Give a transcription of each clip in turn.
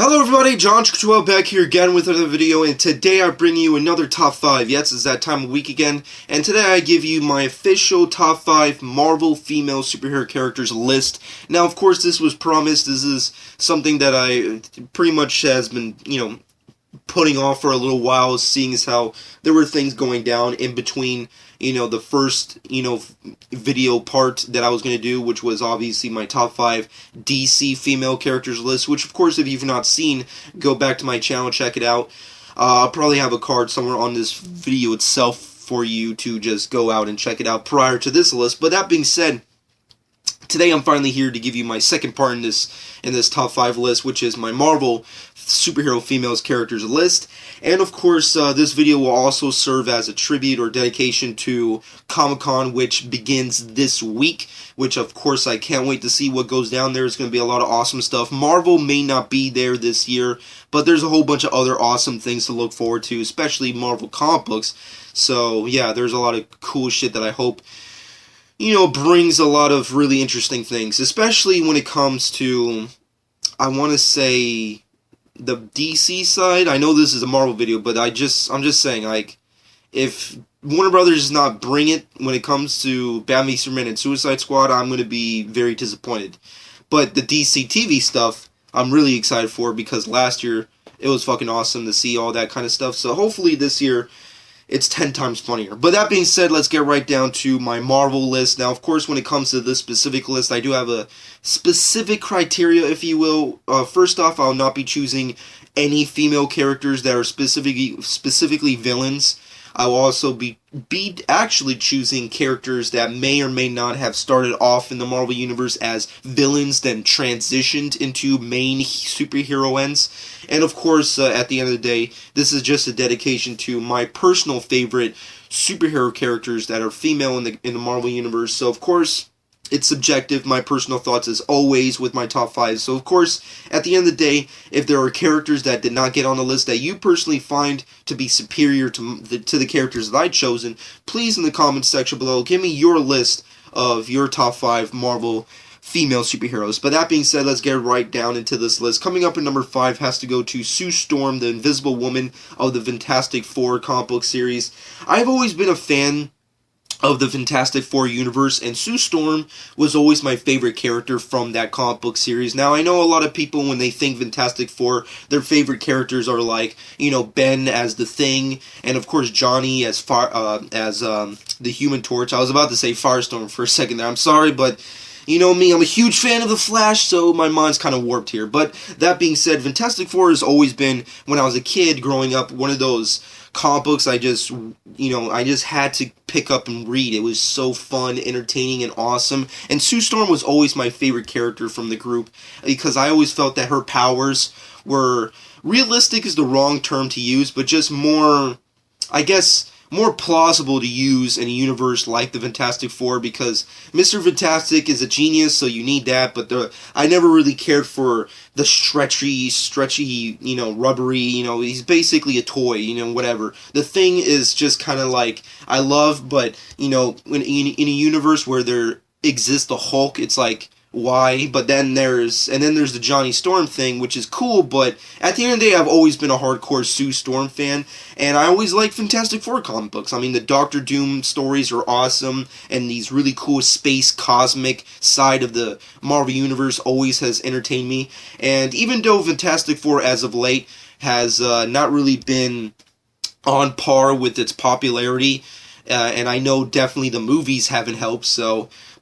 Hello everybody, John12 back here again with another video, and today I bring you another top 5. Yes, it's that time of week again, and today I give you my official top 5 Marvel female superhero characters list. Now, of course, this was promised. This is something that I pretty much has been, putting off for a little while, seeing as how there were things going down in between, the first, video part that I was going to do, which was obviously my top 5 DC female characters list, which, of course, if you've not seen, go back to my channel, check it out. I'll probably have a card somewhere on this video itself for you to just go out and check it out prior to this list. But that being said, today I'm finally here to give you my second part in this top 5 list, which is my Marvel superhero females characters list. And of course, this video will also serve as a tribute or dedication to Comic-Con, which begins this week, which of course I can't wait to see what goes down there. It's going to be a lot of awesome stuff. Marvel may not be there this year, but there's a whole bunch of other awesome things to look forward to, especially Marvel comic books. So yeah, there's a lot of cool shit that I hope brings a lot of really interesting things, especially when it comes to, I want to say, the DC side. I know this is a Marvel video, but I'm just saying, like, if Warner Brothers does not bring it when it comes to Batman v Superman and Suicide Squad, I'm going to be very disappointed. But the DC TV stuff, I'm really excited for, because last year, it was fucking awesome to see all that kind of stuff. So hopefully this year, it's 10 times funnier. But that being said, let's get right down to my Marvel list. Now, of course, when it comes to this specific list, I do have a specific criteria, if you will. First off, I'll not be choosing any female characters that are specifically villains. I will also be actually choosing characters that may or may not have started off in the Marvel Universe as villains, then transitioned into main superheroines. And of course, at the end of the day, this is just a dedication to my personal favorite superhero characters that are female in the Marvel Universe. So of course, it's subjective. My personal thoughts as always with my top 5. So of course, at the end of the day, if there are characters that did not get on the list that you personally find to be superior to the characters that I've chosen, please in the comments section below, give me your list of your top 5 Marvel female superheroes. But that being said, let's get right down into this list. Coming up at number 5 has to go to Sue Storm, the Invisible Woman of the Fantastic Four comic book series. I've always been a fan of the Fantastic Four universe, and Sue Storm was always my favorite character from that comic book series. Now, I know a lot of people, when they think Fantastic Four, their favorite characters are like, Ben as the Thing, and of course Johnny as the Human Torch. I was about to say Firestorm for a second there. I'm sorry, but you know me, I'm a huge fan of The Flash, so my mind's kind of warped here. But that being said, Fantastic Four has always been, when I was a kid growing up, one of those comic books I just had to pick up and read. It was so fun, entertaining, and awesome. And Sue Storm was always my favorite character from the group, because I always felt that her powers were, realistic is the wrong term to use, but just more, I guess, more plausible to use in a universe like the Fantastic Four, because Mr. Fantastic is a genius, so you need that, but I never really cared for the stretchy, rubbery, he's basically a toy, whatever. The Thing is just kind of like, I love, but, in a universe where there exists the Hulk, it's like, why? But then there's the Johnny Storm thing, which is cool, but at the end of the day, I've always been a hardcore Sue Storm fan, and I always like Fantastic Four comic books. I mean, the Doctor Doom stories are awesome, and these really cool space cosmic side of the Marvel Universe always has entertained me. And even though Fantastic Four as of late has not really been on par with its popularity, and I know definitely the movies haven't helped,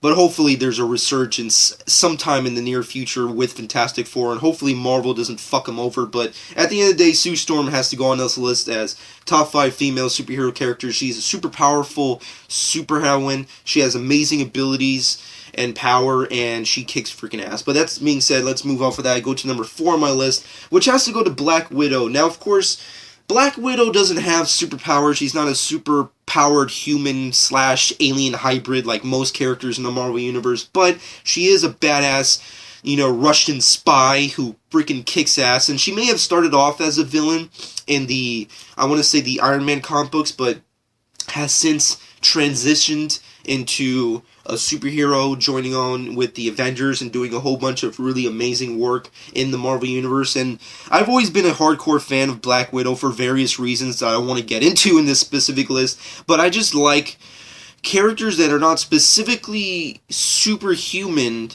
but hopefully there's a resurgence sometime in the near future with Fantastic Four, and hopefully Marvel doesn't fuck them over. But at the end of the day, Sue Storm has to go on this list as top 5 female superhero characters. She's a super powerful superheroine. She has amazing abilities and power, and she kicks freaking ass. But that being said, let's move on for that. I go to number 4 on my list, which has to go to Black Widow. Now, of course, Black Widow doesn't have superpowers. She's not a super-powered human/alien hybrid like most characters in the Marvel Universe, but she is a badass, Russian spy who freaking kicks ass, and she may have started off as a villain in the Iron Man comic books, but has since transitioned into a superhero, joining on with the Avengers and doing a whole bunch of really amazing work in the Marvel Universe. And I've always been a hardcore fan of Black Widow for various reasons that I want to get into in this specific list, but I just like characters that are not specifically superhuman,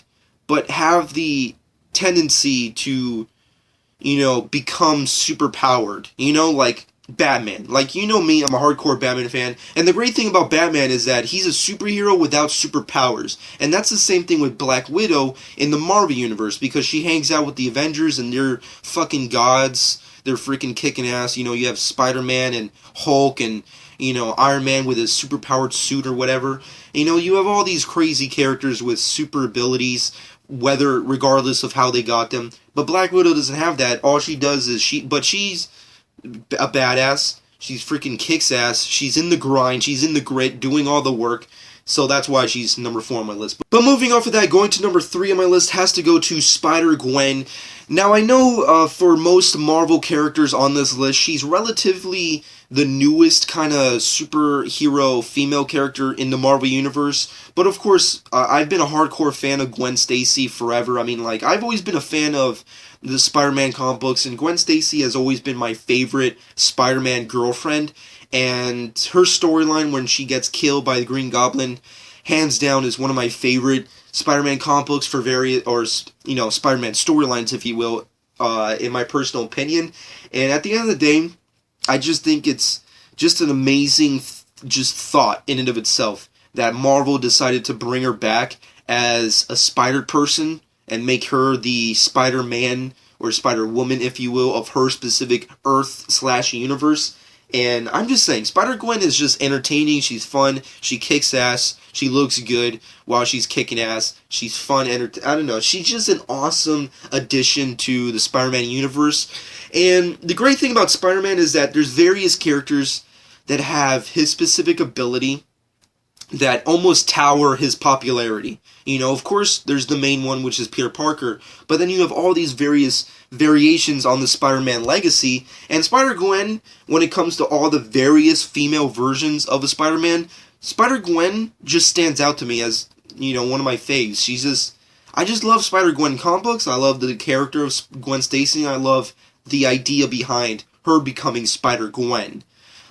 but have the tendency to, become superpowered. Like Batman. Like, me, I'm a hardcore Batman fan, and the great thing about Batman is that he's a superhero without superpowers, and that's the same thing with Black Widow in the Marvel Universe, because she hangs out with the Avengers, and they're fucking gods, they're freaking kicking ass. You have Spider-Man and Hulk and, Iron Man with his superpowered suit or whatever. You have all these crazy characters with super abilities, regardless of how they got them, but Black Widow doesn't have that. All she does is she's a badass. She's freaking kicks ass. She's in the grind. She's in the grit, doing all the work. So that's why she's number 4 on my list. But moving off of that, going to number 3 on my list has to go to SpiderGwen. Now, I know for most Marvel characters on this list, she's relatively the newest kind of superhero female character in the Marvel Universe. But of course, I've been a hardcore fan of Gwen Stacy forever. I mean, like, I've always been a fan of the Spider-Man comic books, and Gwen Stacy has always been my favorite Spider-Man girlfriend. And her storyline when she gets killed by the Green Goblin, hands down, is one of my favorite Spider-Man comic books for Spider-Man storylines, if you will, in my personal opinion. And at the end of the day, I just think it's just an amazing thought in and of itself that Marvel decided to bring her back as a Spider person and make her the Spider-Man or Spider-Woman, if you will, of her specific Earth/universe. And I'm just saying, SpiderGwen is just entertaining. She's fun. She kicks ass. She looks good while she's kicking ass. She's fun. I don't know. She's just an awesome addition to the Spider-Man universe. And the great thing about Spider-Man is that there's various characters that have his specific ability that almost tower his popularity. Of course, there's the main one, which is Peter Parker, but then you have all these various variations on the Spider-Man legacy, and Spider-Gwen, when it comes to all the various female versions of a Spider-Man, Spider-Gwen just stands out to me as, one of my faves. I just love Spider-Gwen comic books. I love the character of Gwen Stacy, and I love the idea behind her becoming Spider-Gwen.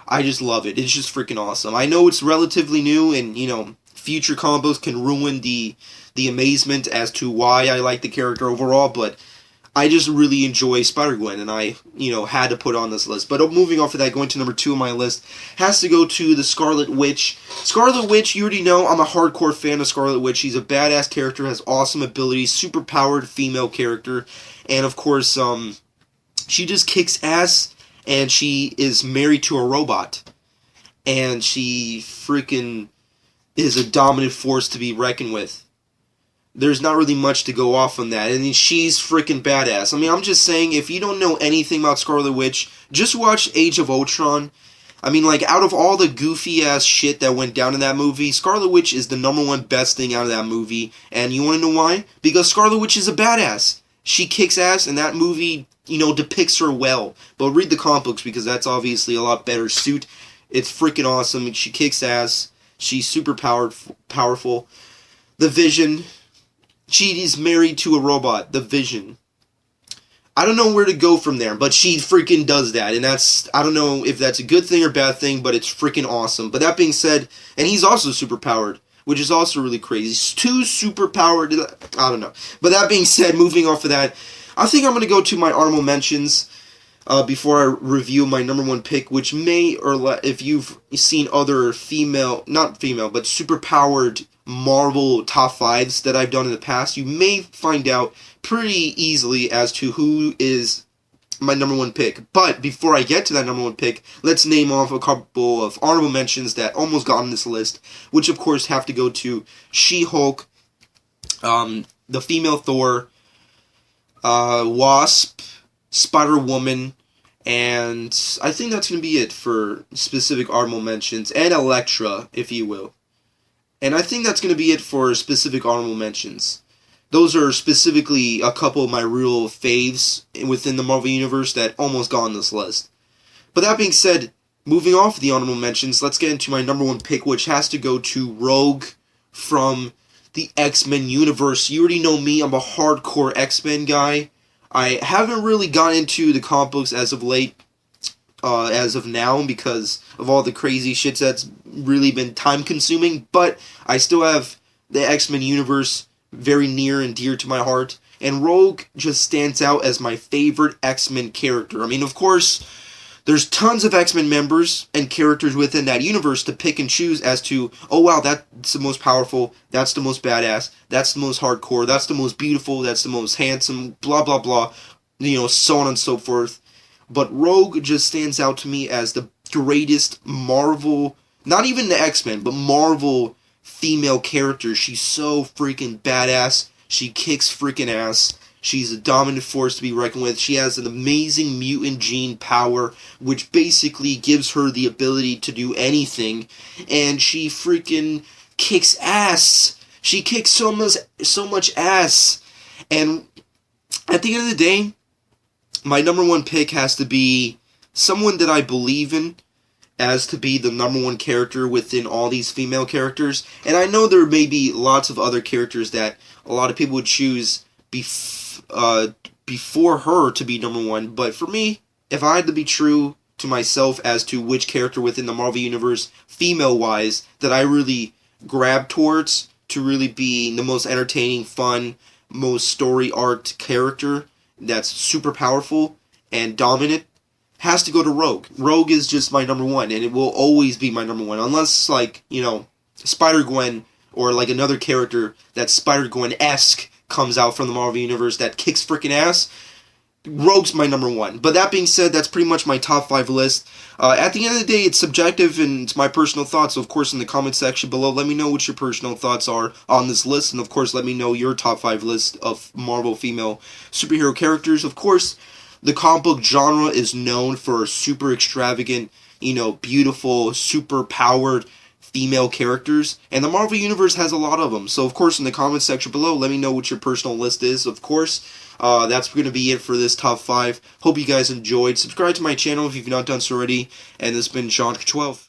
I just love it. It's just freaking awesome. I know it's relatively new, and, future comic books can ruin the amazement as to why I like the character overall, but I just really enjoy Spider-Gwen, and I, had to put on this list. But moving off of that, going to number 2 on my list, has to go to the Scarlet Witch. Scarlet Witch, you already know, I'm a hardcore fan of Scarlet Witch. She's a badass character, has awesome abilities, super powered female character, and of course, she just kicks ass, and she is married to a robot. And she freaking is a dominant force to be reckoned with. There's not really much to go off on that. And she's freaking badass. I mean, I'm just saying, if you don't know anything about Scarlet Witch, just watch Age of Ultron. I mean, like, out of all the goofy-ass shit that went down in that movie, Scarlet Witch is the number 1 best thing out of that movie. And you want to know why? Because Scarlet Witch is a badass. She kicks ass, and that movie, depicts her well. But read the comic books, because that's obviously a lot better suit. It's freaking awesome. She kicks ass. She's super powerful. The Vision. She is married to a robot. The Vision. I don't know where to go from there, but she freaking does that. And I don't know if that's a good thing or bad thing, but it's freaking awesome. But that being said, and he's also super powered, which is also really crazy. He's too super powered. I don't know. But that being said, moving off of that, I think I'm going to go to my honorable mentions before I review my number 1 pick, which if you've seen other but super powered Marvel top 5s that I've done in the past, you may find out pretty easily as to who is my number 1 pick. But before I get to that number 1 pick, let's name off a couple of honorable mentions that almost got on this list, which of course have to go to She-Hulk, the female Thor, Wasp, Spider-Woman, and I think that's going to be it for specific honorable mentions, and Elektra, if you will. And I think that's going to be it for specific honorable mentions. Those are specifically a couple of my real faves within the Marvel Universe that almost got on this list. But that being said, moving off the honorable mentions, let's get into my number one pick, which has to go to Rogue from the X-Men universe. You already know me, I'm a hardcore X-Men guy. I haven't really gotten into the comic books as of late, as of now, because of all the crazy shit that's really been time-consuming, but I still have the X-Men universe very near and dear to my heart, and Rogue just stands out as my favorite X-Men character. I mean, of course, there's tons of X-Men members and characters within that universe to pick and choose as to, oh wow, that's the most powerful, that's the most badass, that's the most hardcore, that's the most beautiful, that's the most handsome, blah blah blah, so on and so forth. But Rogue just stands out to me as the greatest Marvel, not even the X-Men, but Marvel female character. She's so freaking badass. She kicks freaking ass. She's a dominant force to be reckoned with. She has an amazing mutant gene power, which basically gives her the ability to do anything. And she freaking kicks ass. She kicks so much ass. And at the end of the day, my number one pick has to be someone that I believe in as to be the number one character within all these female characters. And I know there may be lots of other characters that a lot of people would choose before her to be number one, but for me, if I had to be true to myself as to which character within the Marvel Universe, female-wise, that I really grab towards to really be the most entertaining, fun, most story-arc character that's super powerful and dominant, has to go to Rogue. Rogue is just my number one, and it will always be my number one, unless, like, SpiderGwen or, like, another character that's SpiderGwen-esque comes out from the Marvel Universe that kicks freaking ass. Rogue's my number one. But that being said, that's pretty much my top 5 list. At the end of the day, it's subjective and it's my personal thoughts. So, of course, in the comment section below, let me know what your personal thoughts are on this list. And, of course, let me know your top 5 list of Marvel female superhero characters. Of course, the comic book genre is known for super extravagant, beautiful, super powered female characters, and the Marvel Universe has a lot of them. So, of course, in the comment section below, let me know what your personal list is. Of course, that's going to be it for this top 5. Hope you guys enjoyed. Subscribe to my channel if you've not done so already, and this has been Sean 12.